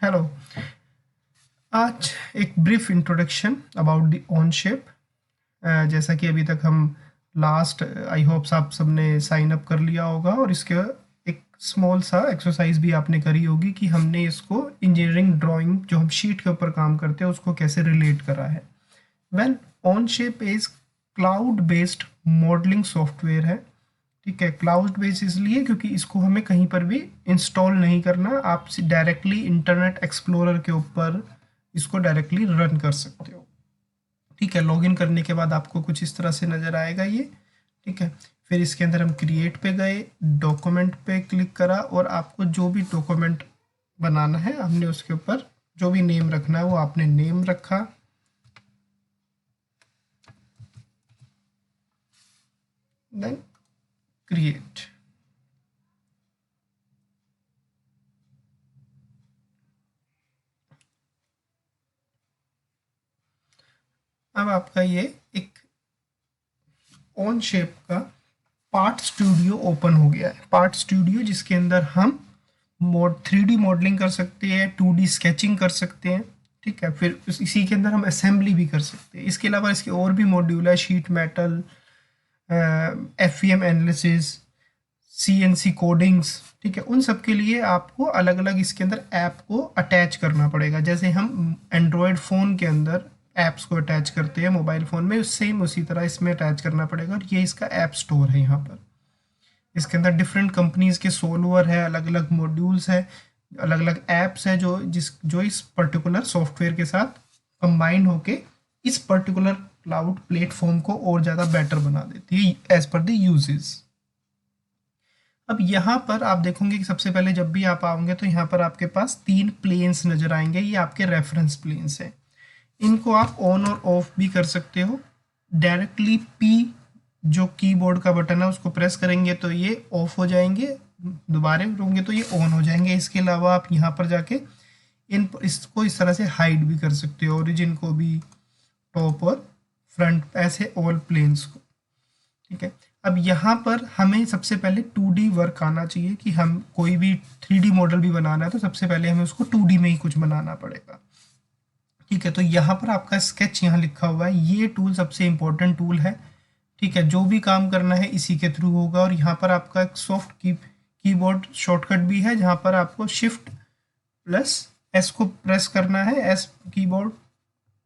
Hello. आज एक brief introduction about the on shape. जैसा कि अभी तक हम लास्ट आई होप्स आप सबने साइन अप कर लिया होगा और इसके एक स्मॉल सा एक्सरसाइज भी आपने करी होगी कि हमने इसको इंजीनियरिंग ड्राइंग जो हम शीट के ऊपर काम करते हैं उसको कैसे रिलेट करा है। Well, on shape is cloud based modelling software है। ठीक है, क्लाउड बेस्ड इसलिए क्योंकि इसको हमें कहीं पर भी इंस्टॉल नहीं करना, आप डायरेक्टली इंटरनेट एक्सप्लोरर के ऊपर इसको डायरेक्टली रन कर सकते हो। ठीक है, लॉगिन करने के बाद आपको कुछ इस तरह से नज़र आएगा ये। ठीक है, फिर इसके अंदर हम क्रिएट पे गए, डॉक्यूमेंट पे क्लिक करा और आपको जो भी डॉक्यूमेंट बनाना है हमने उसके ऊपर जो भी नेम रखना है वो आपने नेम रखा। Then create. अब आपका ये एक ऑन शेप का पार्ट स्टूडियो ओपन हो गया है। पार्ट स्टूडियो जिसके अंदर हम 3D मॉडलिंग कर सकते हैं, 2D स्केचिंग कर सकते हैं। ठीक है, फिर इसी के अंदर हम असेंबली भी कर सकते हैं। इसके अलावा इसके और भी मॉड्यूल है, sheet metal, FEM analysis, CNC codings. ठीक है, उन सब के लिए आपको अलग अलग इसके अंदर ऐप को अटैच करना पड़ेगा। जैसे हम एंड्रॉयड फ़ोन के अंदर ऐप्स को अटैच करते हैं मोबाइल फ़ोन में, सेम उसी तरह इसमें अटैच करना पड़ेगा। और ये इसका ऐप स्टोर है। यहाँ पर इसके अंदर डिफरेंट कंपनीज के सोल्वर है, अलग अलग मॉड्यूल्स है, अलग अलग ऐप्स है जो इस पर्टिकुलर सॉफ्टवेयर के साथ कंबाइन होके इस पर्टिकुलर क्लाउड प्लेटफॉर्म को और ज़्यादा बेटर बना देती है एज पर द यूजेस। अब यहाँ पर आप देखोगे कि सबसे पहले जब भी आप आओगे तो यहाँ पर आपके पास 3 प्लेन्स नज़र आएंगे। ये आपके रेफरेंस प्लेन्स हैं। इनको आप ऑन और ऑफ भी कर सकते हो। डायरेक्टली पी जो कीबोर्ड का बटन है उसको प्रेस करेंगे तो ये ऑफ हो जाएंगे, दोबारा करोगे तो ये ऑन हो जाएंगे। इसके अलावा आप यहाँ पर जाके इसको इस तरह से हाइड भी कर सकते हो, ओरिजिन को भी, टॉप और फ्रंट, ऐसे ऑल प्लेन्स को। ठीक है, अब यहाँ पर हमें सबसे पहले 2D वर्क आना चाहिए कि हम कोई भी 3D मॉडल भी बनाना है तो सबसे पहले हमें उसको 2D में ही कुछ बनाना पड़ेगा। ठीक है, तो यहाँ पर आपका स्केच यहाँ लिखा हुआ है, ये टूल सबसे इम्पोर्टेंट टूल है। ठीक है, जो भी काम करना है इसी के थ्रू होगा। और यहाँ पर आपका एक सॉफ्ट कीबोर्ड शॉर्टकट भी है जहाँ पर आपको Shift+S को प्रेस करना है, एस कीबोर्ड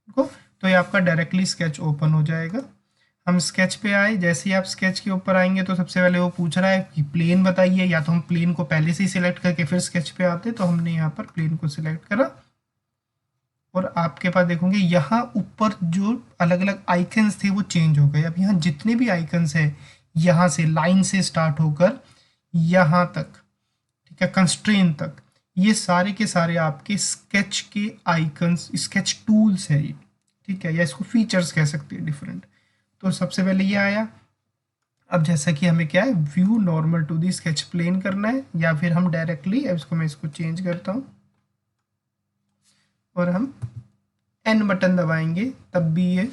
को, तो ये आपका डायरेक्टली स्केच ओपन हो जाएगा। हम स्केच पे आए, जैसे ही आप स्केच के ऊपर आएंगे तो सबसे पहले वो पूछ रहा है कि प्लेन बताइए, या तो हम प्लेन को पहले से ही सिलेक्ट करके फिर स्केच पे आते, तो हमने यहाँ पर प्लेन को सिलेक्ट करा। और आपके पास देखोगे यहाँ ऊपर जो अलग अलग आइकन्स थे वो चेंज हो गए। अब यहाँ जितने भी आइकन्स हैं, यहाँ से लाइन से स्टार्ट होकर यहाँ तक, ठीक है, कंस्ट्रेन तक, ये सारे के सारे आपके स्केच के आइकन्स, स्केच टूल्स है ये। ठीक है, या इसको फीचर्स कह सकते हैं डिफरेंट। तो सबसे पहले ये आया। अब जैसा कि हमें क्या है, view normal to the sketch plane करना है, या फिर हम डायरेक्टली, अब इसको मैं इसको चेंज करता हूँ और हम N बटन दबाएंगे तब भी ये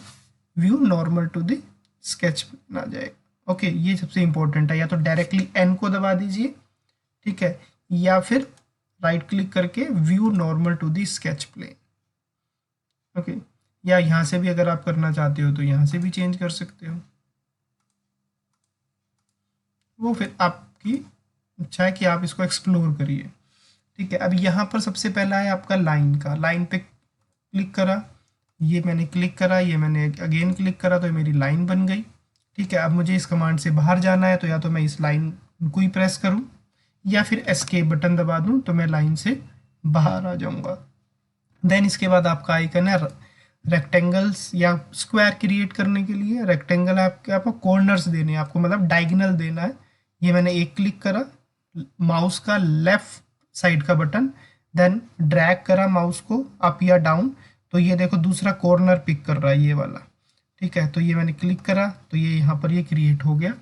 view normal to the sketch ना जाए। ओके, ये सबसे इंपॉर्टेंट है। या तो डायरेक्टली N को दबा दीजिए, ठीक है, या फिर राइट क्लिक करके view normal to the sketch plane. Okay, या यहाँ से भी अगर आप करना चाहते हो तो यहाँ से भी चेंज कर सकते हो, वो फिर आपकी इच्छा है कि आप इसको एक्सप्लोर करिए। ठीक है, अब यहाँ पर सबसे पहला है आपका लाइन का। लाइन पे क्लिक करा, ये मैंने क्लिक करा, ये मैंने अगेन क्लिक करा, तो मेरी लाइन बन गई। ठीक है, अब मुझे इस कमांड से बाहर जाना है तो या तो मैं इस लाइन को ही प्रेस करूं या फिर एस्केप बटन दबा दूं तो मैं लाइन से बाहर आ जाऊंगा। देन इसके बाद आपका आइकन है रेक्टेंगल्स या स्क्वायर क्रिएट करने के लिए। रेक्टेंगल आपको कॉर्नर्स देने हैं, आपको मतलब डायगोनल देना है। ये मैंने एक क्लिक करा, माउस का लेफ्ट साइड का बटन, देन ड्रैग करा माउस को अप या डाउन, तो ये देखो दूसरा कॉर्नर पिक कर रहा है ये वाला। ठीक है, तो ये मैंने क्लिक करा तो ये यहाँ पर ये क्रिएट हो गया।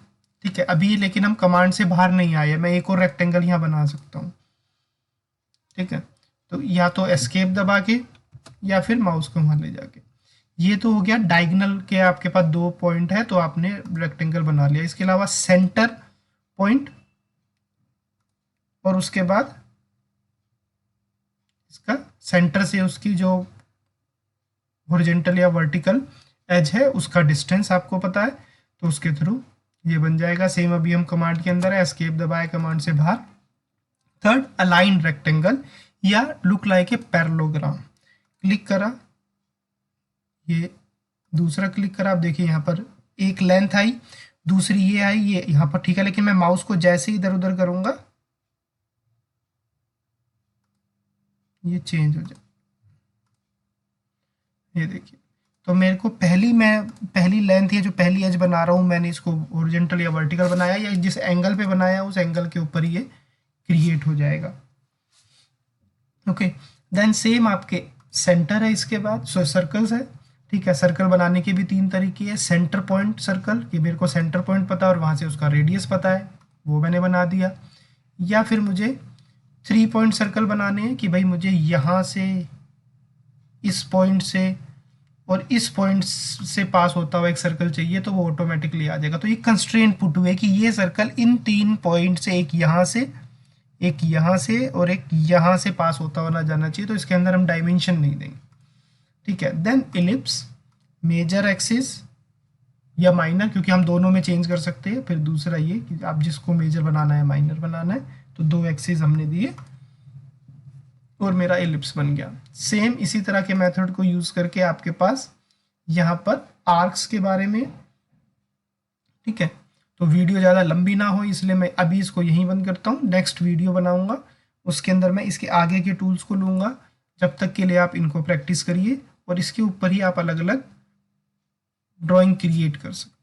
ठीक है, अभी लेकिन हम कमांड से बाहर नहीं आए, मैं एक और रेक्टेंगल यहाँ बना सकता हूँ। ठीक है, तो या तो एस्केप दबा के या फिर माउस को वहाँ ले जाके। ये तो हो गया डायगोनल के, आपके पास 2 पॉइंट है तो आपने रेक्टेंगल बना लिया। इसके अलावा सेंटर पॉइंट और उसके बाद इसका सेंटर से उसकी जो हॉरिजॉन्टल या वर्टिकल एज है उसका डिस्टेंस आपको पता है, तो उसके थ्रू ये बन जाएगा। सेम अभी हम कमांड के अंदर है, एस्केप दबाए कमांड से बाहर। थर्ड, अलाइन रेक्टेंगल या look like a parallelogram, click करा, ये दूसरा क्लिक करा, आप देखिए यहाँ पर एक लेंथ आई, दूसरी ये आई, ये यहाँ पर ठीक है, लेकिन मैं माउस को जैसे ही इधर उधर करूंगा ये चेंज हो जाए, ये देखिए। तो मेरे को पहली लेंथ ये जो पहली एज बना रहा हूँ मैंने इसको हॉरिजॉन्टल या वर्टिकल बनाया, या जिस एंगल पे बनाया उस एंगल के ऊपर ये क्रिएट हो जाएगा। ओके, देन सेम आपके सेंटर है, इसके बाद सर्कल्स है, ठीक है। सर्कल बनाने के भी 3 तरीके हैं। सेंटर पॉइंट सर्कल, कि मेरे को सेंटर पॉइंट पता है और वहाँ से उसका रेडियस पता है, वो मैंने बना दिया। या फिर मुझे 3 पॉइंट सर्कल बनाने हैं, कि भाई मुझे यहाँ से इस पॉइंट से और इस पॉइंट से पास होता हुआ एक सर्कल चाहिए, तो वो ऑटोमेटिकली आ जाएगा। तो ये कंस्ट्रेंट पुट हुए कि ये सर्कल इन 3 पॉइंट से, एक यहाँ से, एक यहाँ से और एक यहाँ से पास होता हुआ ना जाना चाहिए, तो इसके अंदर हम डायमेंशन नहीं देंगे, ठीक है। देन इलिप्स, मेजर एक्सिस या माइनर, क्योंकि हम दोनों में चेंज कर सकते हैं। फिर दूसरा ये कि आप जिसको मेजर बनाना है माइनर बनाना है, तो 2 एक्सिस हमने दिए और मेरा एलिप्स बन गया। सेम इसी तरह के मेथड को यूज करके आपके पास यहाँ पर आर्क्स के बारे में, ठीक है। तो वीडियो ज़्यादा लंबी ना हो इसलिए मैं अभी इसको यहीं बंद करता हूँ। नेक्स्ट वीडियो बनाऊंगा, उसके अंदर मैं इसके आगे के टूल्स को लूँगा। जब तक के लिए आप इनको प्रैक्टिस करिए और इसके ऊपर ही आप अलग अलग ड्राइंग क्रिएट कर सकते हैं।